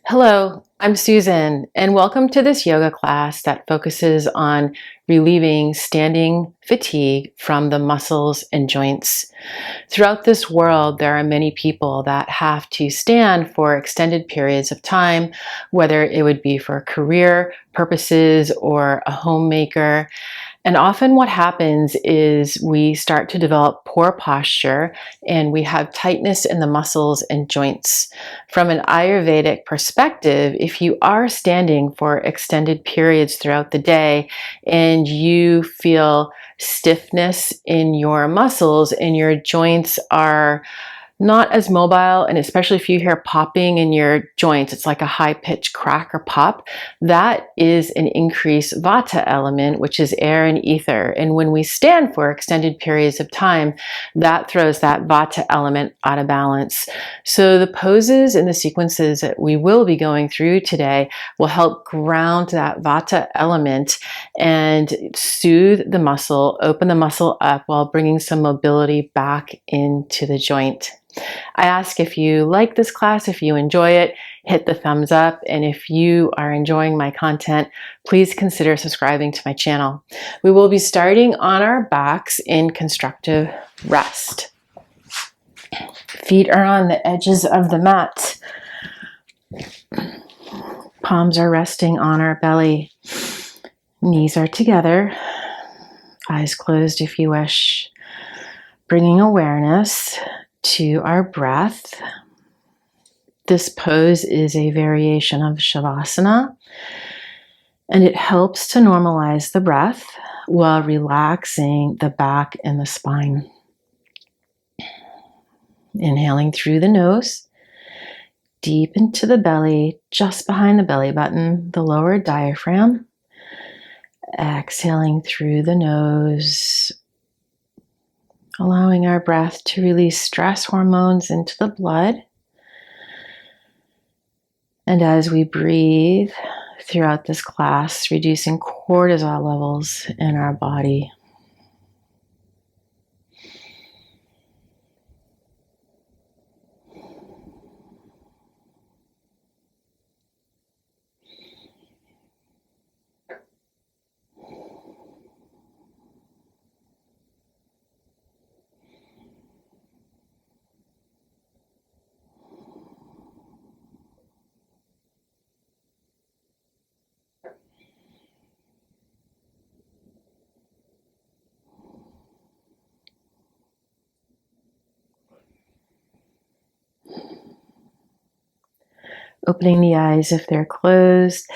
Hello, I'm Susan, and welcome to this yoga class that focuses on relieving standing fatigue from the muscles and joints. Throughout this world, there are many people that have to stand for extended periods of time, whether it would be for career purposes or a homemaker. And often what happens is we start to develop poor posture and we have tightness in the muscles and joints. From an Ayurvedic perspective, if you are standing for extended periods throughout the day and you feel stiffness in your muscles and your joints are not as mobile, and especially if you hear popping in your joints, it's like a high-pitched crack or pop, that is an increased vata element, which is air and ether. And when we stand for extended periods of time, that throws that vata element out of balance. So the poses and the sequences that we will be going through today will help ground that vata element and soothe the muscle, open the muscle up while bringing some mobility back into the joint. I ask if you like this class, if you enjoy it, hit the thumbs up. And if you are enjoying my content, please consider subscribing to my channel. We will be starting on our backs in constructive rest. Feet are on the edges of the mat. Palms are resting on our belly. Knees are together. Eyes closed if you wish. Bringing awareness to our breath. This pose is a variation of Shavasana, and it helps to normalize the breath while relaxing the back and the spine. Inhaling through the nose, deep into the belly, just behind the belly button, the lower diaphragm. Exhaling through the nose, allowing our breath to release stress hormones into the blood. And as we breathe throughout this class, reducing cortisol levels in our body. Opening the eyes if they're closed,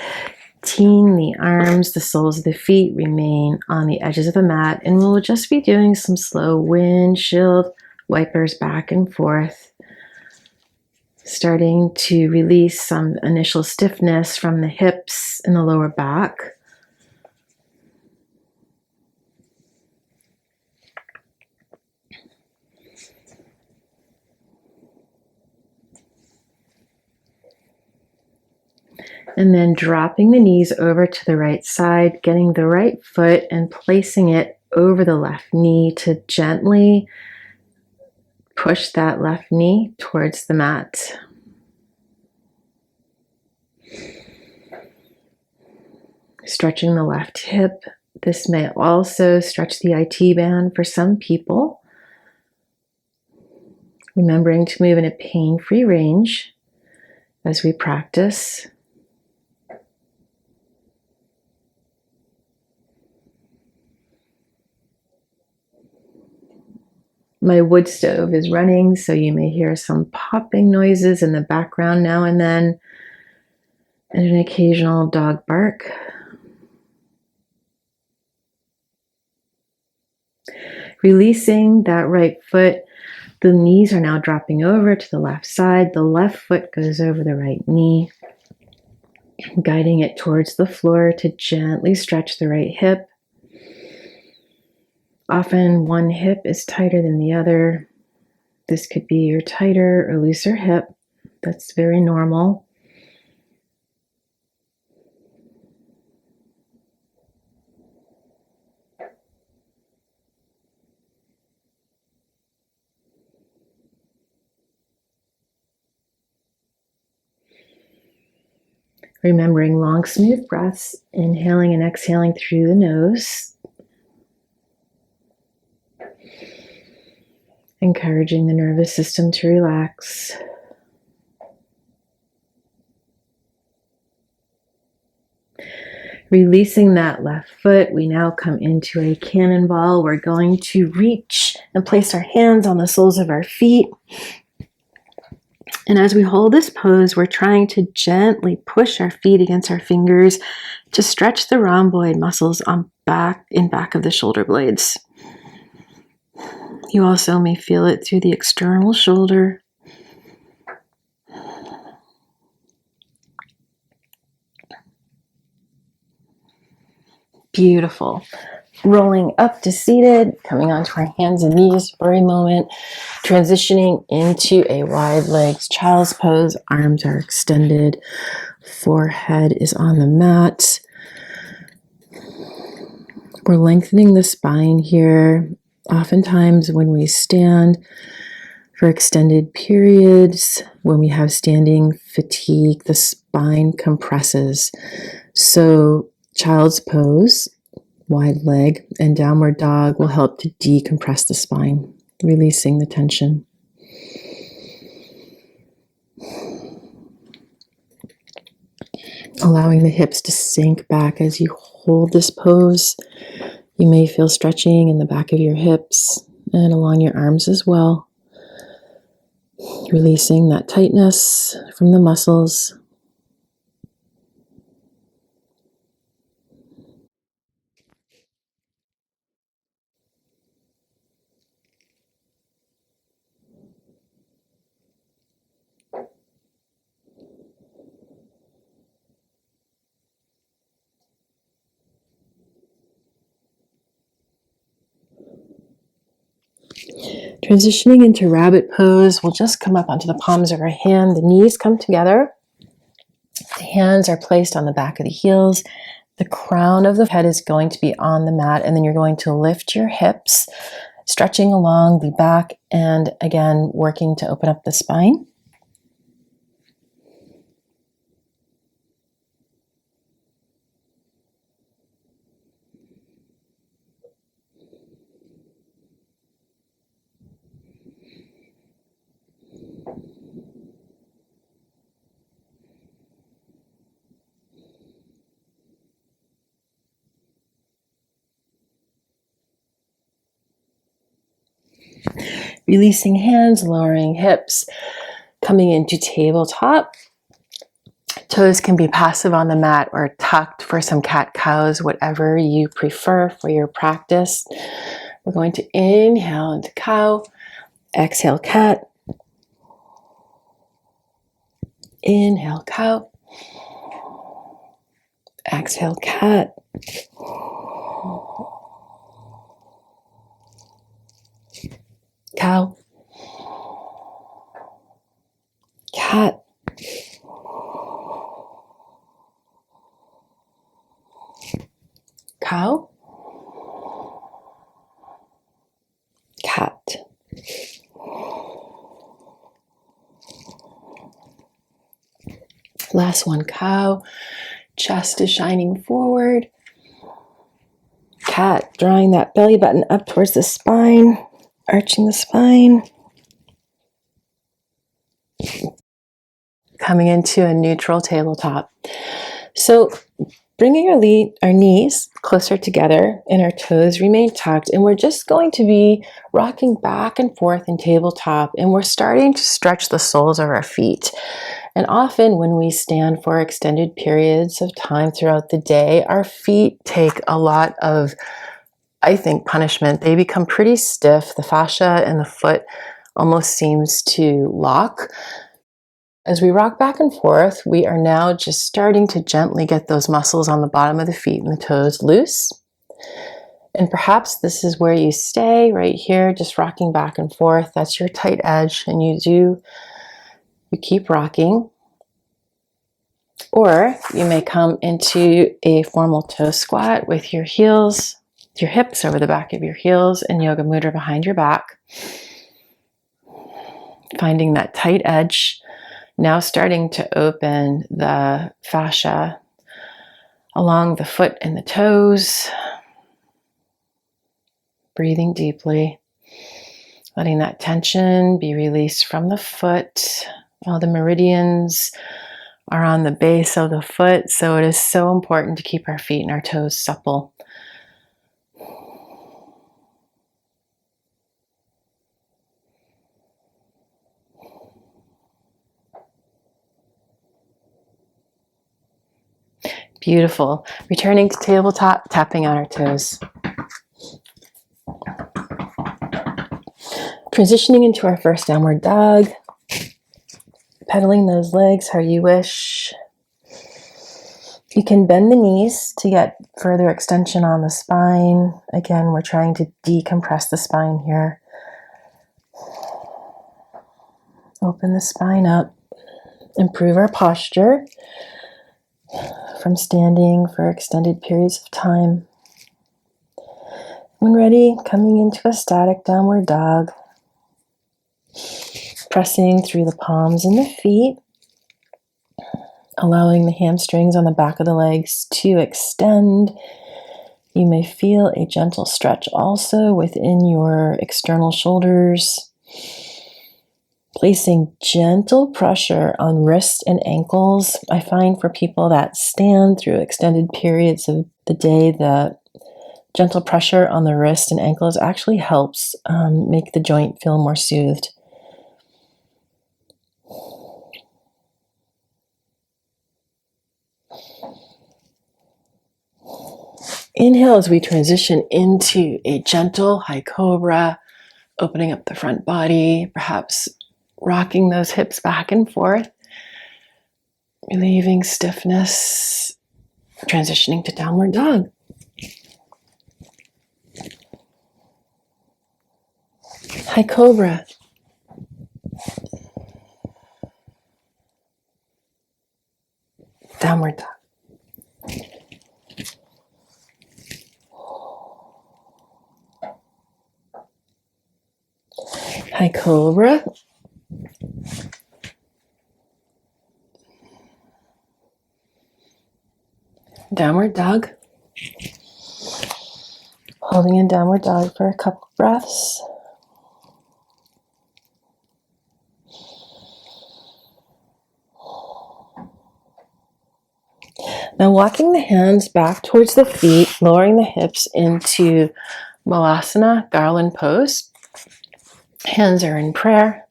teeing the arms, the soles of the feet remain on the edges of the mat, and we'll just be doing some slow windshield wipers back and forth, starting to release some initial stiffness from the hips and the lower back. And then dropping the knees over to the right side, getting the right foot and placing it over the left knee to gently push that left knee towards the mat. Stretching the left hip. This may also stretch the IT band for some people. Remembering to move in a pain-free range as we practice. My wood stove is running, so you may hear some popping noises in the background now and then, and an occasional dog bark. Releasing that right foot, the knees are now dropping over to the left side. The left foot goes over the right knee, guiding it towards the floor to gently stretch the right hip. Often one hip is tighter than the other. This could be your tighter or looser hip. That's very normal. Remembering long, smooth breaths, inhaling and exhaling through the nose. Encouraging the nervous system to relax. Releasing that left foot, we now come into a cannonball. We're going to reach and place our hands on the soles of our feet. And as we hold this pose, we're trying to gently push our feet against our fingers to stretch the rhomboid muscles on back of the shoulder blades. You also may feel it through the external shoulder. Beautiful. Rolling up to seated, coming onto our hands and knees for a moment, transitioning into a wide legs child's pose. Arms are extended, forehead is on the mat. We're lengthening the spine here. Oftentimes when we stand for extended periods, when we have standing fatigue, the spine compresses. So child's pose, wide leg, and downward dog will help to decompress the spine, releasing the tension. Allowing the hips to sink back as you hold this pose. You may feel stretching in the back of your hips and along your arms as well. Releasing that tightness from the muscles. Transitioning into rabbit pose, we'll just come up onto the palms of our hand. The knees come together. The hands are placed on the back of the heels. The crown of the head is going to be on the mat, and then you're going to lift your hips, stretching along the back, and again, working to open up the spine. Releasing hands, lowering hips, coming into tabletop. Toes can be passive on the mat or tucked for some cat-cows, whatever you prefer for your practice. We're going to inhale into cow, exhale cat, inhale cow, exhale cat, cow, cat, cow, cat. Last one, cow. Chest is shining forward. Cat, drawing that belly button up towards the spine, arching the spine. Coming into a neutral tabletop. So bringing our knees closer together and our toes remain tucked, and we're just going to be rocking back and forth in tabletop, and we're starting to stretch the soles of our feet. And often when we stand for extended periods of time throughout the day, our feet take a lot of, I think, punishment. They become pretty stiff. The fascia in the foot almost seems to lock. As we rock back and forth, we are now just starting to gently get those muscles on the bottom of the feet and the toes loose. And perhaps this is where you stay, right here, just rocking back and forth. That's your tight edge, and you keep rocking. Or you may come into a formal toe squat with your hips over the back of your heels, and yoga mudra behind your back. Finding that tight edge. Now starting to open the fascia along the foot and the toes. Breathing deeply, letting that tension be released from the foot. All the meridians are on the base of the foot, so it is so important to keep our feet and our toes supple. Beautiful. Returning to tabletop, tapping on our toes. Transitioning into our first downward dog. Pedaling those legs how you wish. You can bend the knees to get further extension on the spine. Again, we're trying to decompress the spine here. Open the spine up. Improve our posture from standing for extended periods of time. When ready, coming into a static downward dog. Pressing through the palms and the feet. Allowing the hamstrings on the back of the legs to extend. You may feel a gentle stretch also within your external shoulders. Placing gentle pressure on wrists and ankles. I find for people that stand through extended periods of the day, the gentle pressure on the wrist and ankles actually helps make the joint feel more soothed. Inhale as we transition into a gentle high cobra, opening up the front body, perhaps rocking those hips back and forth, relieving stiffness, transitioning to downward dog. High cobra. Downward dog. High cobra. Downward dog. Holding in downward dog for a couple breaths. Now walking the hands back towards the feet, lowering the hips into Malasana, garland pose. Hands are in prayer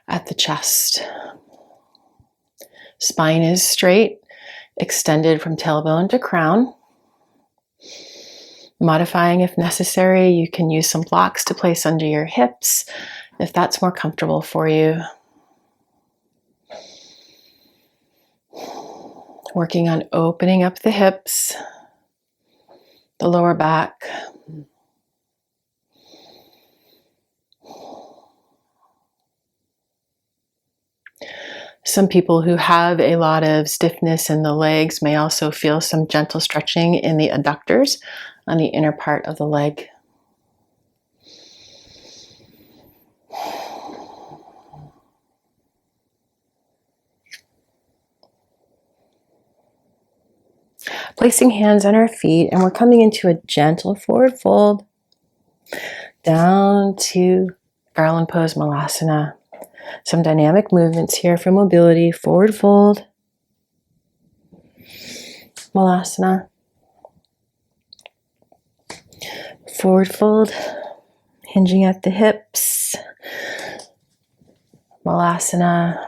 at the chest. Spine is straight, extended from tailbone to crown. Modifying if necessary, you can use some blocks to place under your hips if that's more comfortable for you. Working on opening up the hips, the lower back. Some people who have a lot of stiffness in the legs may also feel some gentle stretching in the adductors on the inner part of the leg. Placing hands on our feet, and we're coming into a gentle forward fold down to garland pose Malasana. Some dynamic movements here for mobility. Forward fold, Malasana. Forward fold, hinging at the hips, Malasana.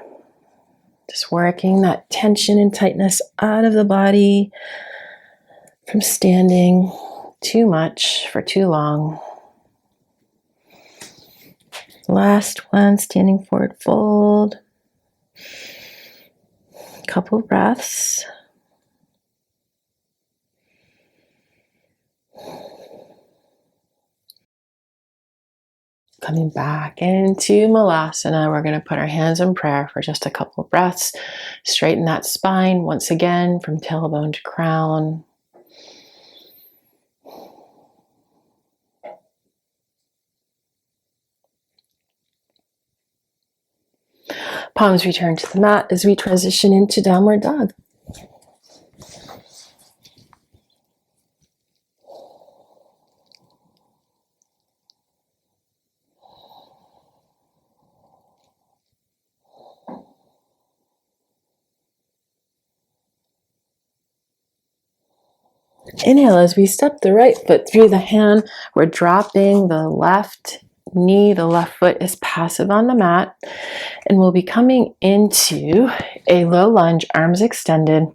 Just working that tension and tightness out of the body from standing too much for too long. Last one, standing forward fold. Couple breaths. Coming back into Malasana, we're going to put our hands in prayer for just a couple of breaths. Straighten that spine once again from tailbone to crown. Palms return to the mat as we transition into downward dog. Inhale as we step the right foot through the hand. We're dropping the left knee. The left foot is passive on the mat. And we'll be coming into a low lunge, arms extended.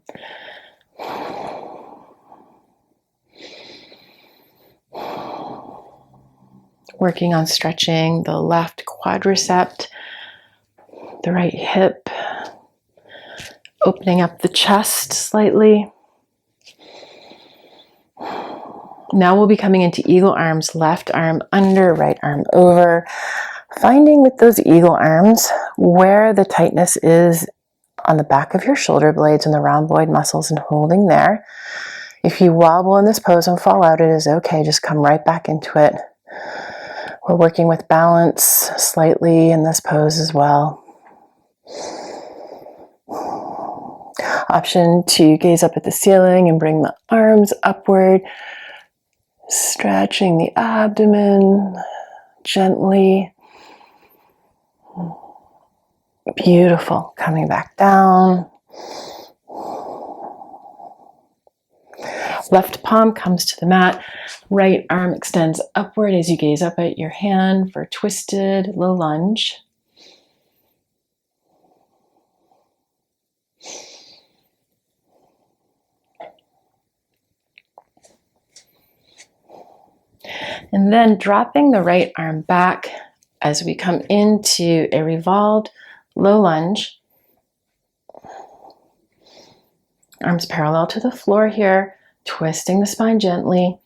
Working on stretching the left quadricep, the right hip, opening up the chest slightly. Now we'll be coming into eagle arms, left arm under, right arm over. Finding with those eagle arms where the tightness is on the back of your shoulder blades and the rhomboid muscles and holding there. If you wobble in this pose and fall out, it is okay. Just come right back into it. We're working with balance slightly in this pose as well. Option to gaze up at the ceiling and bring the arms upward, stretching the abdomen gently. Beautiful. Coming back down. Left palm comes to the mat. Right arm extends upward as you gaze up at your hand for twisted low lunge. And then dropping the right arm back as we come into a revolved low lunge. Arms parallel to the floor here, twisting the spine gently.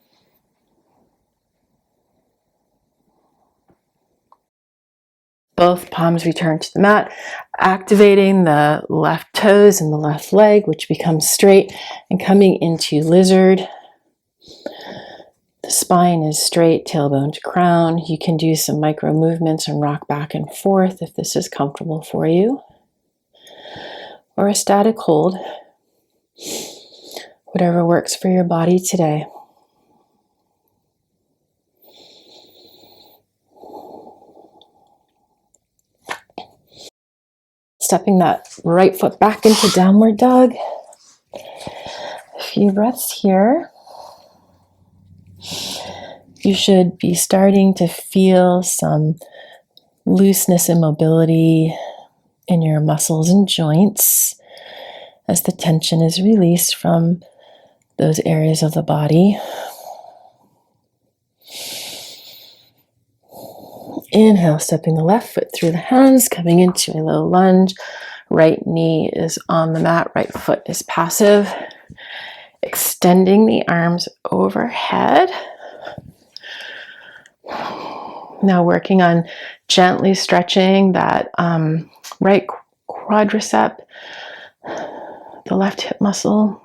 Both palms return to the mat, activating the left toes and the left leg, which becomes straight, and coming into lizard. The spine is straight, tailbone to crown. You can do some micro movements and rock back and forth if this is comfortable for you. Or a static hold. Whatever works for your body today. Stepping that right foot back into downward dog. A few breaths here. You should be starting to feel some looseness and mobility in your muscles and joints as the tension is released from those areas of the body. Inhale, stepping the left foot through the hands, coming into a low lunge. Right knee is on the mat, right foot is passive. Extending the arms overhead. Now working on gently stretching that right quadricep, the left hip muscle.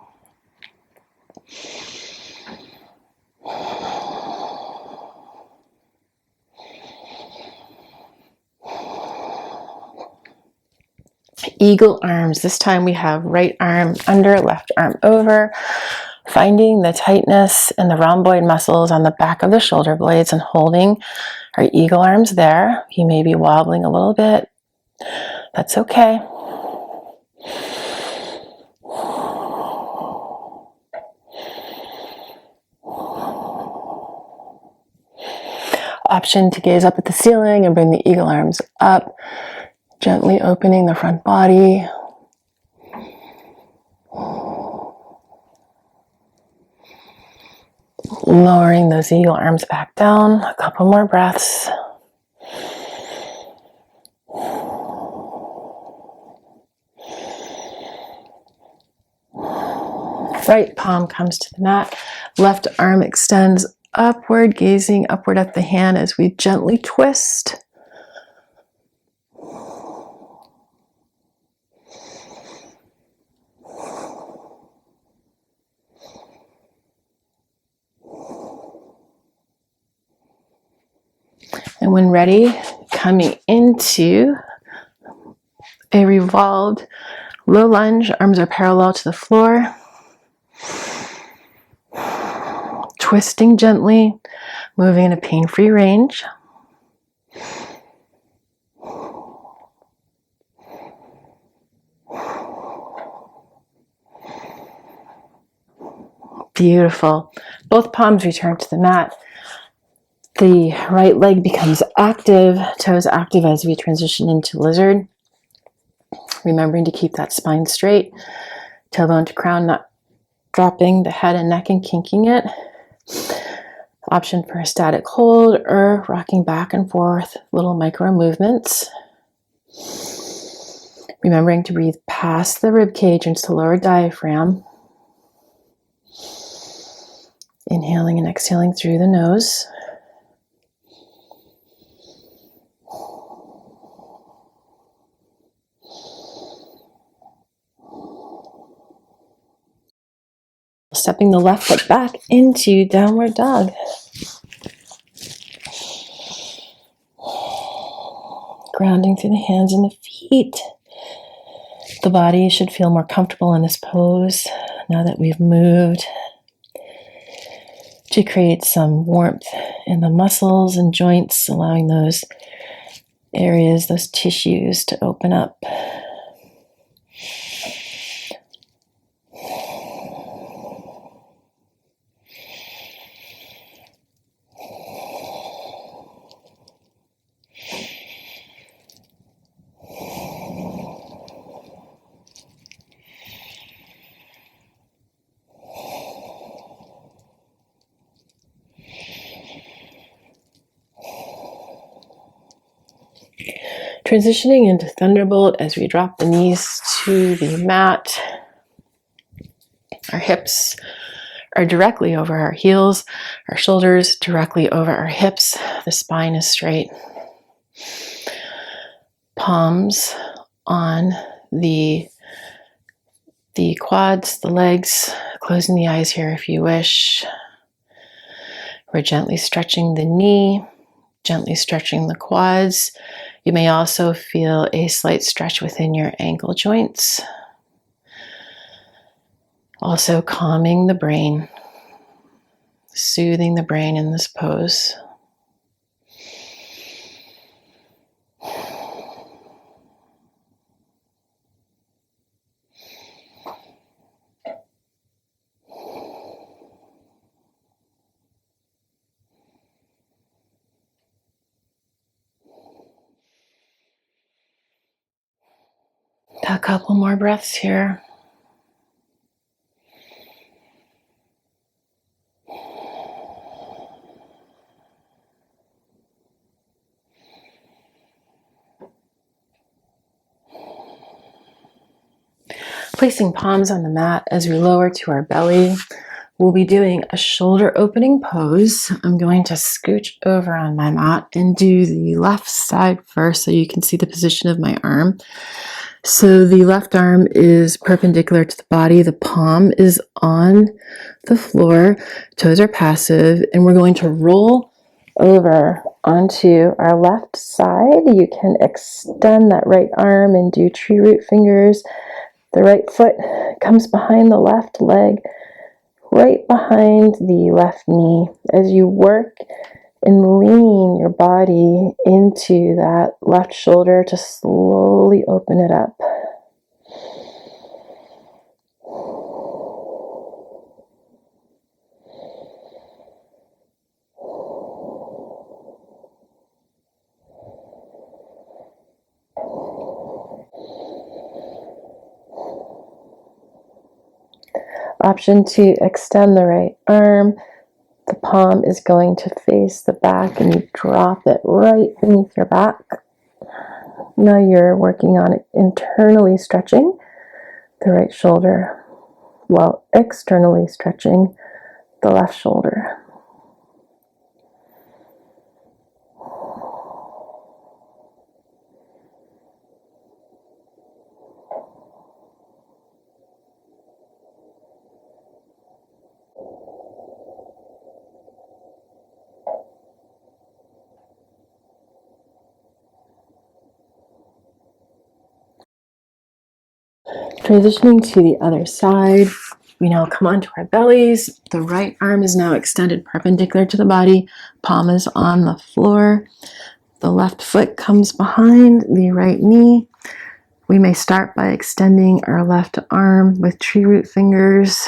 Eagle arms. This time we have right arm under, left arm over. Finding the tightness in the rhomboid muscles on the back of the shoulder blades and holding our eagle arms there. You may be wobbling a little bit. That's okay. Option to gaze up at the ceiling and bring the eagle arms up, gently opening the front body. Lowering those eagle arms back down. A couple more breaths. Right palm comes to the mat. Left arm extends upward, gazing upward at the hand as we gently twist. And when ready, coming into a revolved low lunge. Arms are parallel to the floor. Twisting gently, moving in a pain-free range. Beautiful. Both palms return to the mat. The right leg becomes active, toes active as we transition into lizard. Remembering to keep that spine straight, tailbone to crown, not dropping the head and neck and kinking it. Option for a static hold or rocking back and forth, little micro movements. Remembering to breathe past the rib cage into the lower diaphragm. Inhaling and exhaling through the nose. Stepping the left foot back into downward dog. Grounding through the hands and the feet. The body should feel more comfortable in this pose now that we've moved to create some warmth in the muscles and joints, allowing those areas, those tissues to open up. Transitioning into Thunderbolt as we drop the knees to the mat. Our hips are directly over our heels, our shoulders directly over our hips. The spine is straight. Palms on the quads, the legs, closing the eyes here if you wish. We're gently stretching the knee, gently stretching the quads. You may also feel a slight stretch within your ankle joints. Also calming the brain, soothing the brain in this pose. A couple more breaths here. Placing palms on the mat as we lower to our belly. We'll be doing a shoulder opening pose. I'm going to scooch over on my mat and do the left side first so you can see the position of my arm. So the left arm is perpendicular to the body. The palm is on the floor. Toes are passive. And we're going to roll over onto our left side. You can extend that right arm and do tree root fingers. The right foot comes behind the left leg, right behind the left knee. As you work and lean your body into that left shoulder to slowly open it up. Option to extend the right arm. The palm is going to face the back and you drop it right beneath your back. Now you're working on internally stretching the right shoulder while externally stretching the left shoulder. Transitioning to the other side, we now come onto our bellies. The right arm is now extended perpendicular to the body. Palm is on the floor. The left foot comes behind the right knee. We may start by extending our left arm with tree root fingers,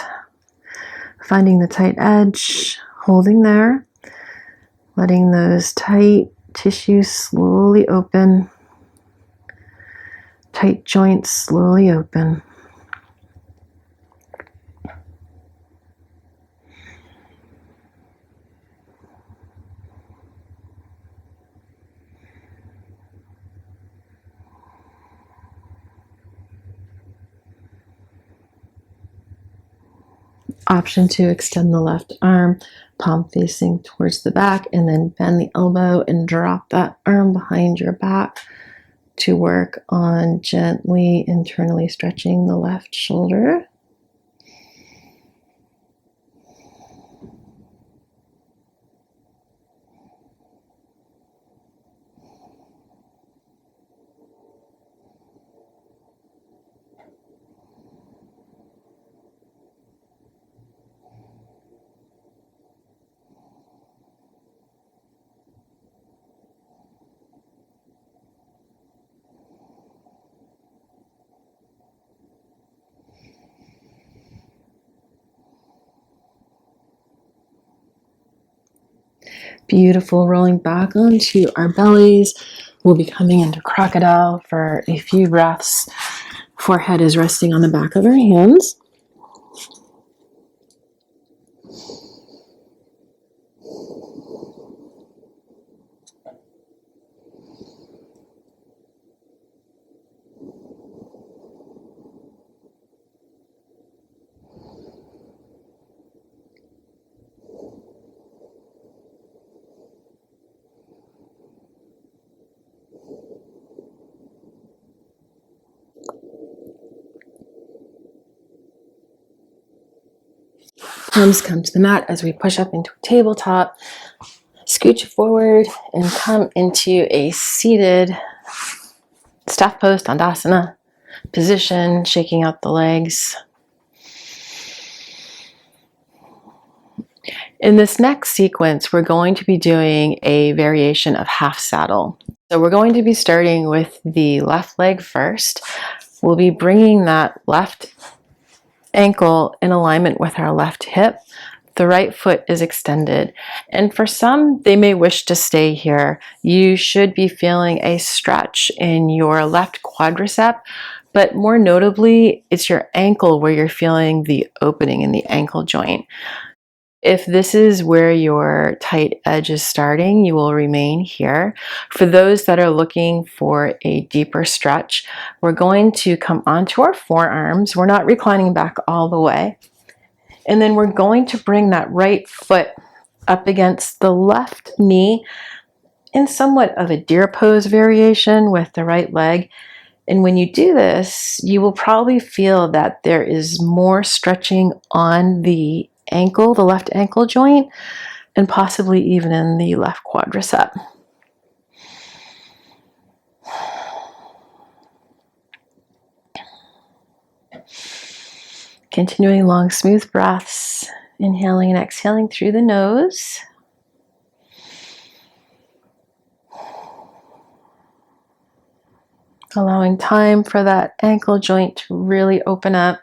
finding the tight edge, holding there, letting those tight tissues slowly open, tight joints slowly open. Option to extend the left arm, palm facing towards the back, and then bend the elbow and drop that arm behind your back to work on gently internally stretching the left shoulder. Beautiful. Rolling back onto our bellies. We'll be coming into crocodile for a few breaths. Forehead is resting on the back of our hands. Palms come to the mat as we push up into a tabletop. Scooch forward and come into a seated staff pose, Dandasana position, shaking out the legs. In this next sequence, we're going to be doing a variation of half saddle. So we're going to be starting with the left leg first. We'll be bringing that left ankle in alignment with our left hip. The right foot is extended. And for some, they may wish to stay here. You should be feeling a stretch in your left quadricep, but more notably, it's your ankle where you're feeling the opening in the ankle joint. If this is where your tight edge is starting, you will remain here. For those that are looking for a deeper stretch, we're going to come onto our forearms. We're not reclining back all the way. And then we're going to bring that right foot up against the left knee in somewhat of a deer pose variation with the right leg. And when you do this, you will probably feel that there is more stretching on the ankle, the left ankle joint, and possibly even in the left quadricep. Continuing long, smooth breaths, inhaling and exhaling through the nose. Allowing time for that ankle joint to really open up.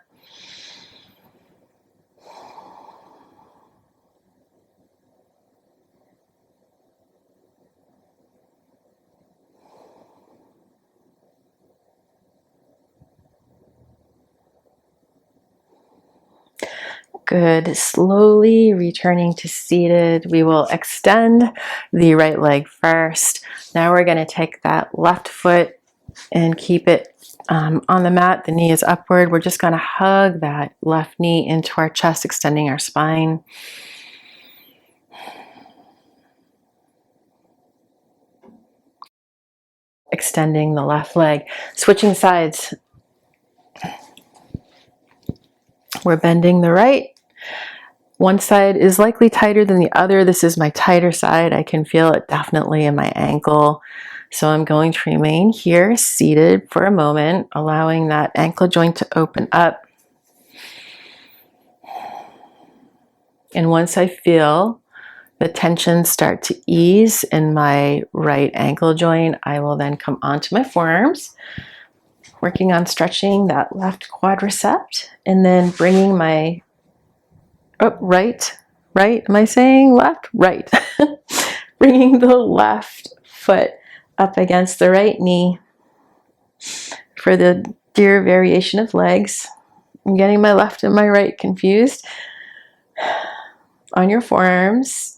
Good. Slowly returning to seated. We will extend the right leg first. Now we're going to take that left foot and keep it on the mat. The knee is upward. We're just going to hug that left knee into our chest, extending our spine. Extending the left leg. Switching sides. We're bending the right. One side is likely tighter than the other. This is my tighter side. I can feel it definitely in my ankle. So I'm going to remain here seated for a moment, allowing that ankle joint to open up. And once I feel the tension start to ease in my right ankle joint, I will then come onto my forearms, working on stretching that left quadricep, and then bringing my right, am I saying left? Right. Bringing the left foot up against the right knee for the deer variation of legs. I'm getting my left and my right confused. On your forearms,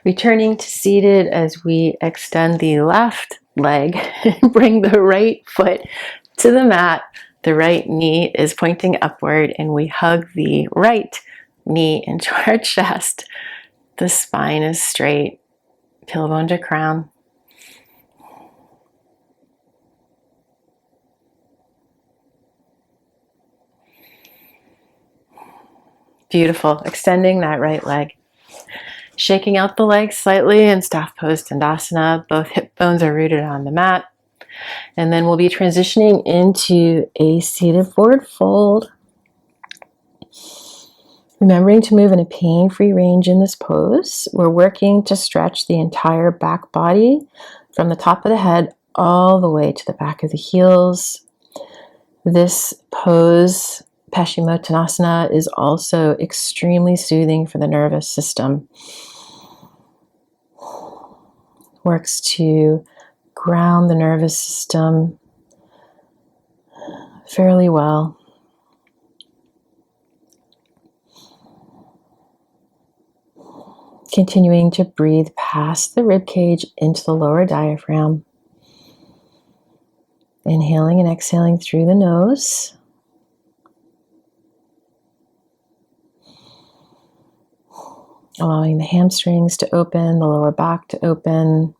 returning to seated as we extend the left leg and bring the right foot to the mat. The right knee is pointing upward and we hug the right knee into our chest. The spine is straight, tailbone to crown. Beautiful. Extending that right leg. Shaking out the legs slightly in staff pose Tandasana. Both hip bones are rooted on the mat. And then we'll be transitioning into a seated forward fold. Remembering to move in a pain-free range in this pose. We're working to stretch the entire back body from the top of the head all the way to the back of the heels. This pose, Paschimottanasana, is also extremely soothing for the nervous system. Works to ground the nervous system fairly well. Continuing to breathe past the rib cage into the lower diaphragm. Inhaling and exhaling through the nose. Allowing the hamstrings to open, the lower back to open.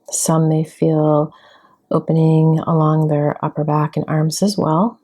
Some may feel opening along their upper back and arms as well.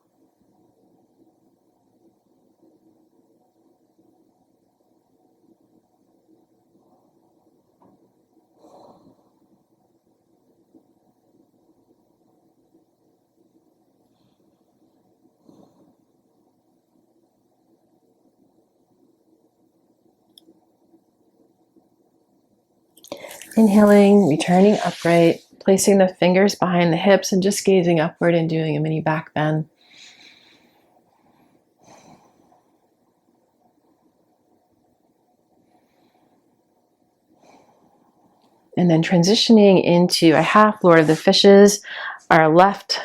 Inhaling, returning upright, placing the fingers behind the hips and just gazing upward and doing a mini back bend. And then transitioning into a half Lord of the Fishes. Our left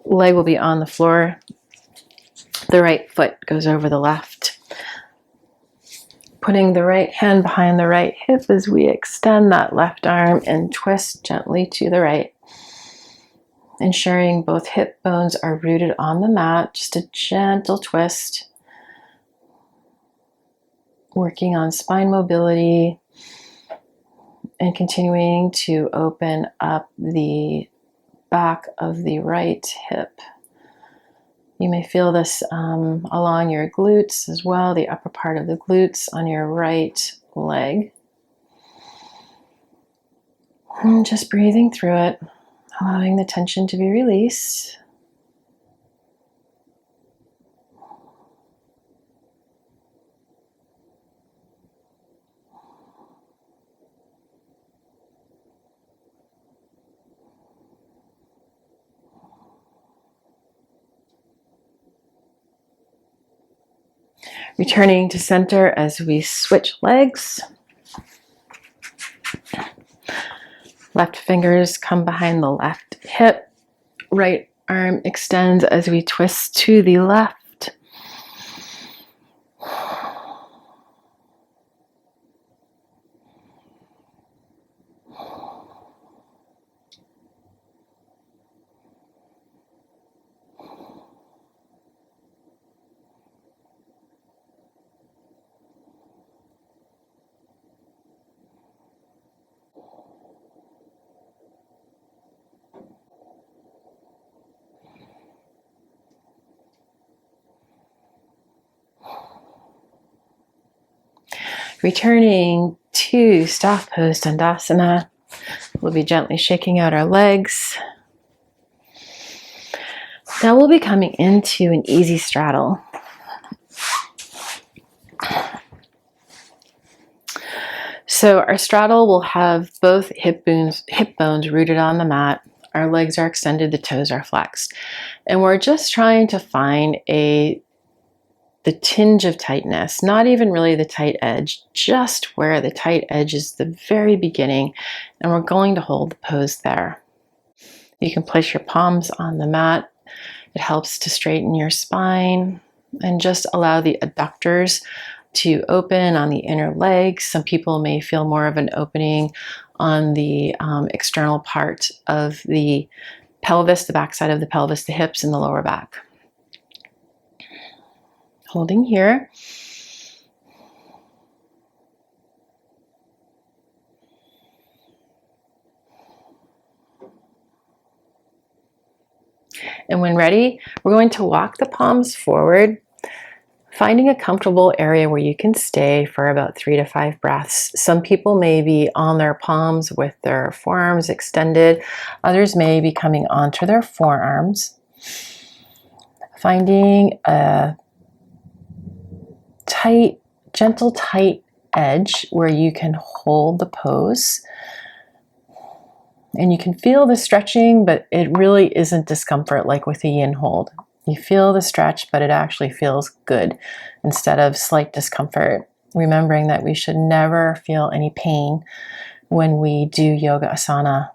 leg will be on the floor. The right foot goes over the left. Putting the right hand behind the right hip as we extend that left arm and twist gently to the right. Ensuring both hip bones are rooted on the mat, just a gentle twist. Working on spine mobility and continuing to open up the back of the right hip. You may feel this along your glutes as well, the upper part of the glutes on your right leg. And just breathing through it, allowing the tension to be released. Returning to center as we switch legs. Left fingers come behind the left hip. Right arm extends as we twist to the left. Returning to staff pose Dandasana, we'll be gently shaking out our legs. Now we'll be coming into an easy straddle. So our straddle will have both hip bones rooted on the mat. Our legs are extended, the toes are flexed. And we're just trying to find the tinge of tightness, not even really the tight edge, just where the tight edge is the very beginning. And we're going to hold the pose there. You can place your palms on the mat. It helps to straighten your spine and just allow the adductors to open on the inner legs. Some people may feel more of an opening on the external part of the pelvis, the backside of the pelvis, the hips, and the lower back. Holding here. And when ready, we're going to walk the palms forward, finding a comfortable area where you can stay for about 3 to 5 breaths. Some people may be on their palms with their forearms extended. Others may be coming onto their forearms. Finding a tight, gentle, tight edge where you can hold the pose. And you can feel the stretching, but it really isn't discomfort like with the yin hold. You feel the stretch, but it actually feels good instead of slight discomfort. Remembering that we should never feel any pain when we do yoga asana.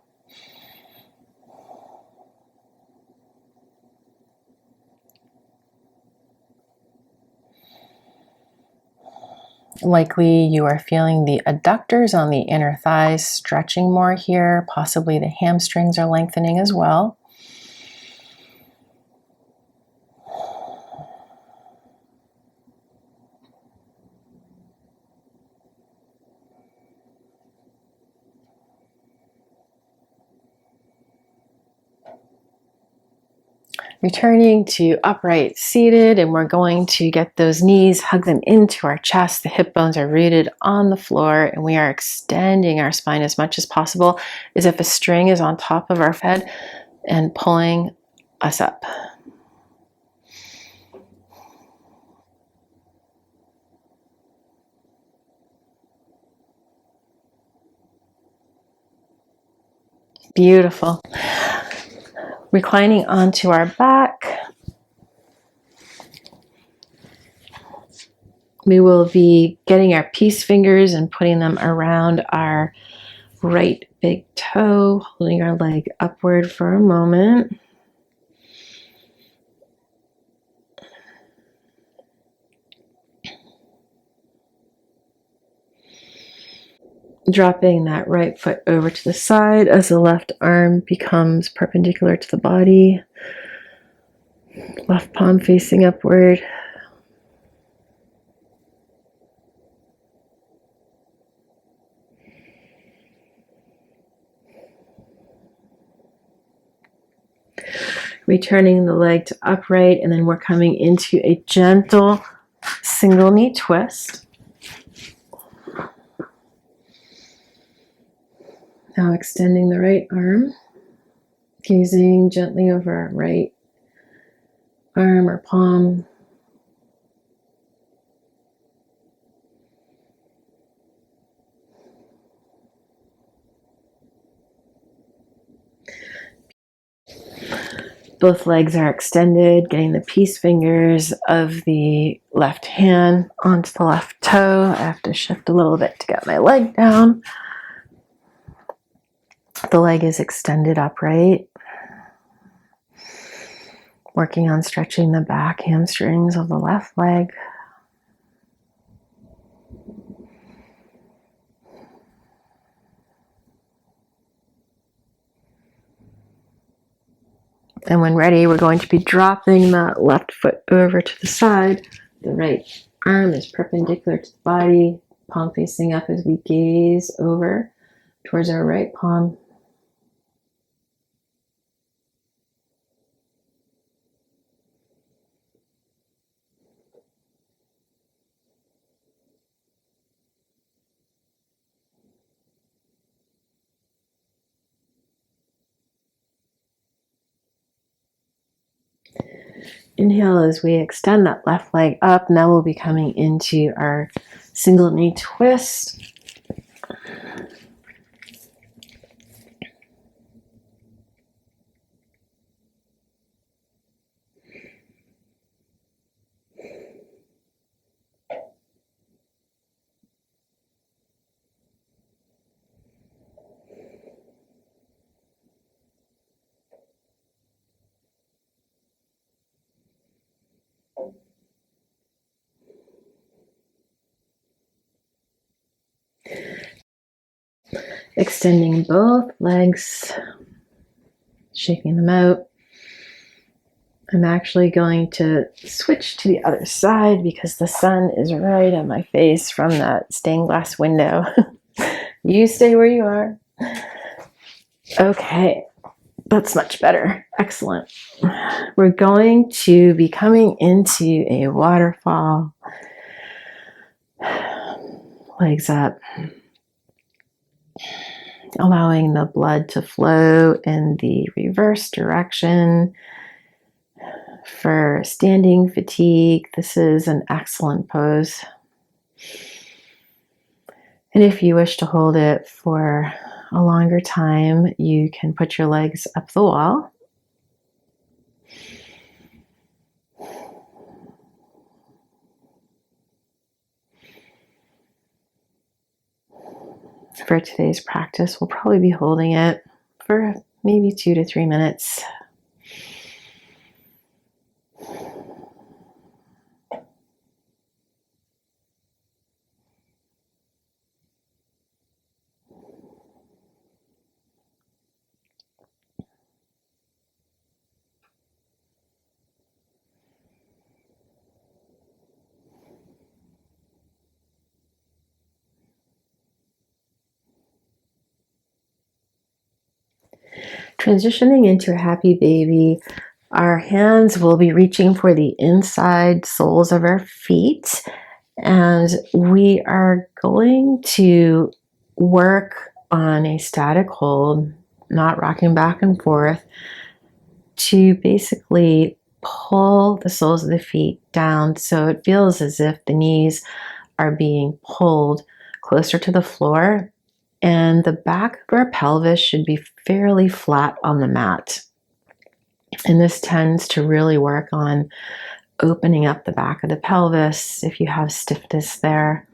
Likely you are feeling the adductors on the inner thighs stretching more here. Possibly the hamstrings are lengthening as well. Returning to upright seated, and we're going to get those knees, hug them into our chest. The hip bones are rooted on the floor, and we are extending our spine as much as possible, as if a string is on top of our head and pulling us up. Beautiful. Reclining onto our back. We will be getting our peace fingers and putting them around our right big toe, holding our leg upward for a moment. Dropping that right foot over to the side as the left arm becomes perpendicular to the body. Left palm facing upward. Returning the leg to upright, and then we're coming into a gentle single knee twist. Now extending the right arm, gazing gently over our right arm or palm. Both legs are extended, getting the peace fingers of the left hand onto the left toe. I have to shift a little bit to get my leg down. The leg is extended upright. Working on stretching the back hamstrings of the left leg. And when ready, we're going to be dropping that left foot over to the side. The right arm is perpendicular to the body, palm facing up as we gaze over towards our right palm. Inhale as we extend that left leg up. Now we'll be coming into our single knee twist. Extending both legs, shaking them out. I'm actually going to switch to the other side because the sun is right on my face from that stained glass window. You stay where you are. Okay, that's much better. Excellent. We're going to be coming into a waterfall. Legs up. Allowing the blood to flow in the reverse direction. For standing fatigue, this is an excellent pose. And if you wish to hold it for a longer time, you can put your legs up the wall. For today's practice, we'll probably be holding it for maybe 2 to 3 minutes. Transitioning into a happy baby, our hands will be reaching for the inside soles of our feet, and we are going to work on a static hold, not rocking back and forth, to basically pull the soles of the feet down so it feels as if the knees are being pulled closer to the floor, and the back of our pelvis should be fairly flat on the mat. And this tends to really work on opening up the back of the pelvis if you have stiffness there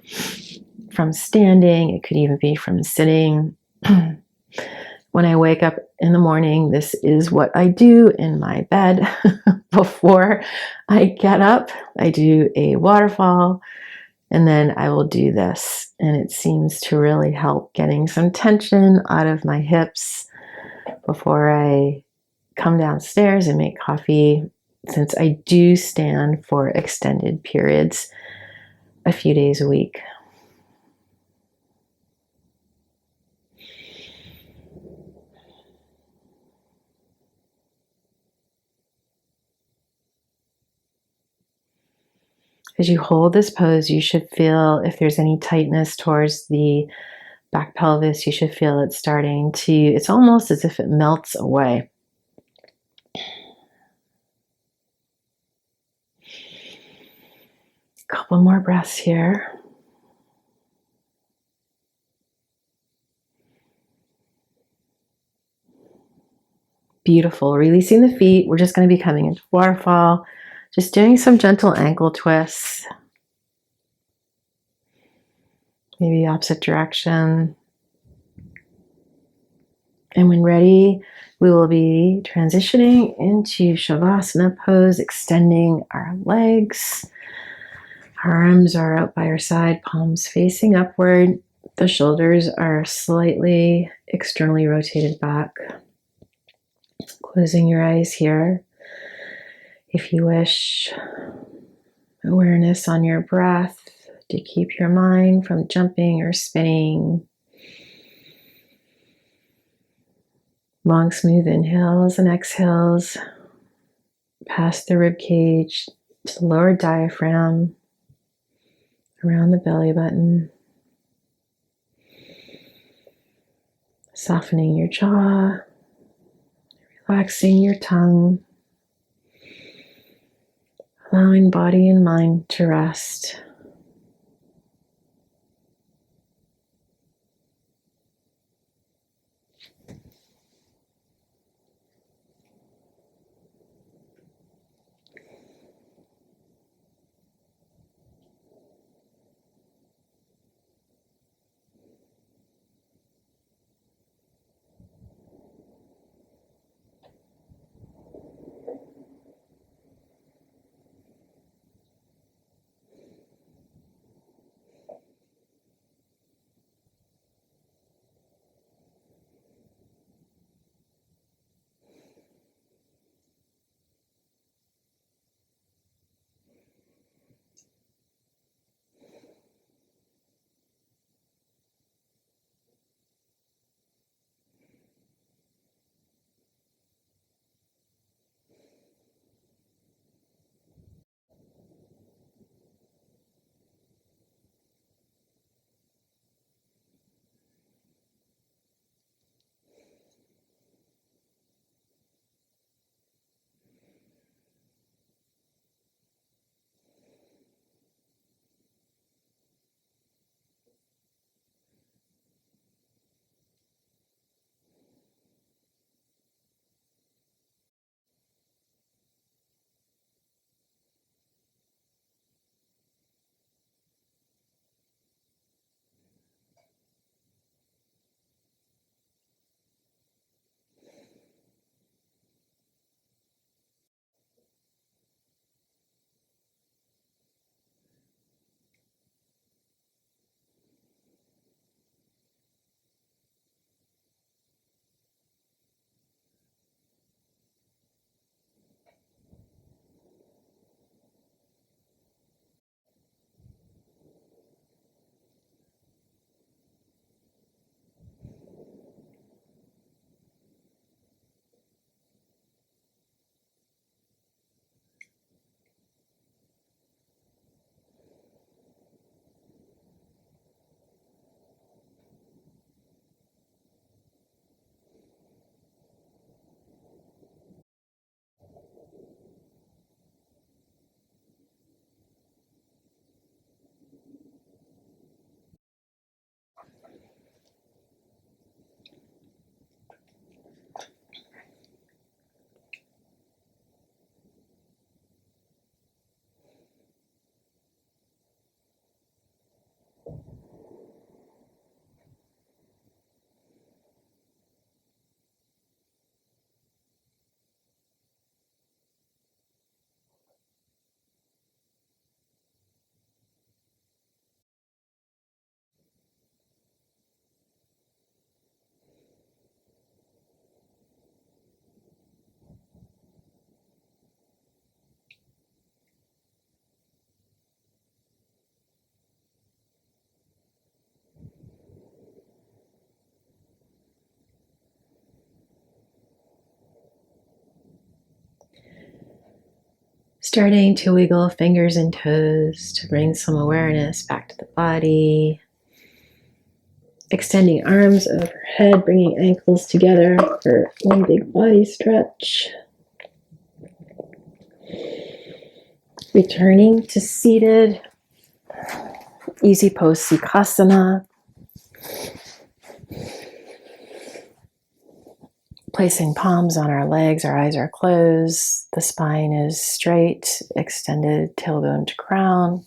from standing. It could even be from sitting. When I wake up in the morning, this is what I do in my bed. Before I get up, I do a waterfall, and then I will do this. And it seems to really help getting some tension out of my hips before I come downstairs and make coffee, since I do stand for extended periods a few days a week. As you hold this pose, you should feel if there's any tightness towards the back pelvis, you should feel it starting to, it's almost as if it melts away. A couple more breaths here. Beautiful. Releasing the feet. We're just going to be coming into waterfall, just doing some gentle ankle twists. Maybe opposite direction. And when ready, we will be transitioning into Shavasana pose, extending our legs. Our arms are out by our side, palms facing upward. The shoulders are slightly externally rotated back. Closing your eyes here. If you wish, awareness on your breath to keep your mind from jumping or spinning. Long, smooth inhales and exhales past the rib cage to the lower diaphragm, around the belly button. Softening your jaw, relaxing your tongue. allowing body and mind to rest. Starting to wiggle fingers and toes to bring some awareness back to the body. Extending arms overhead, bringing ankles together for one big body stretch. Returning to seated, easy pose Sukhasana. Placing palms on our legs, our eyes are closed. The spine is straight, extended tailbone to crown.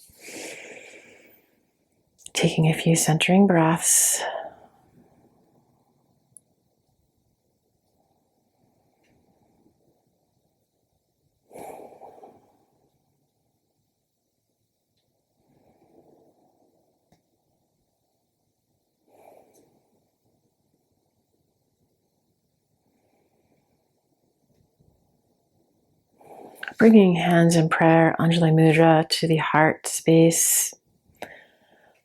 Taking a few centering breaths. Bringing hands in prayer, Anjali Mudra, to the heart space.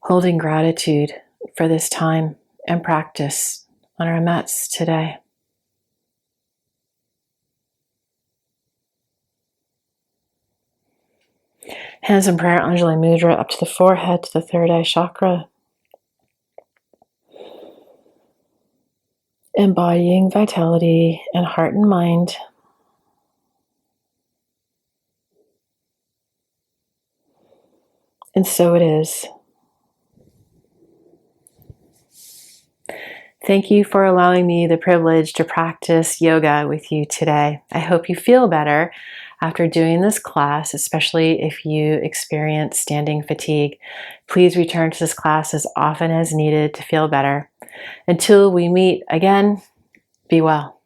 Holding gratitude for this time and practice on our mats today. Hands in prayer, Anjali Mudra, up to the forehead, to the third eye chakra. Embodying vitality in heart and mind. And so it is. Thank you for allowing me the privilege to practice yoga with you today. I hope you feel better after doing this class, especially if you experience standing fatigue. Please return to this class as often as needed to feel better. Until we meet again, be well.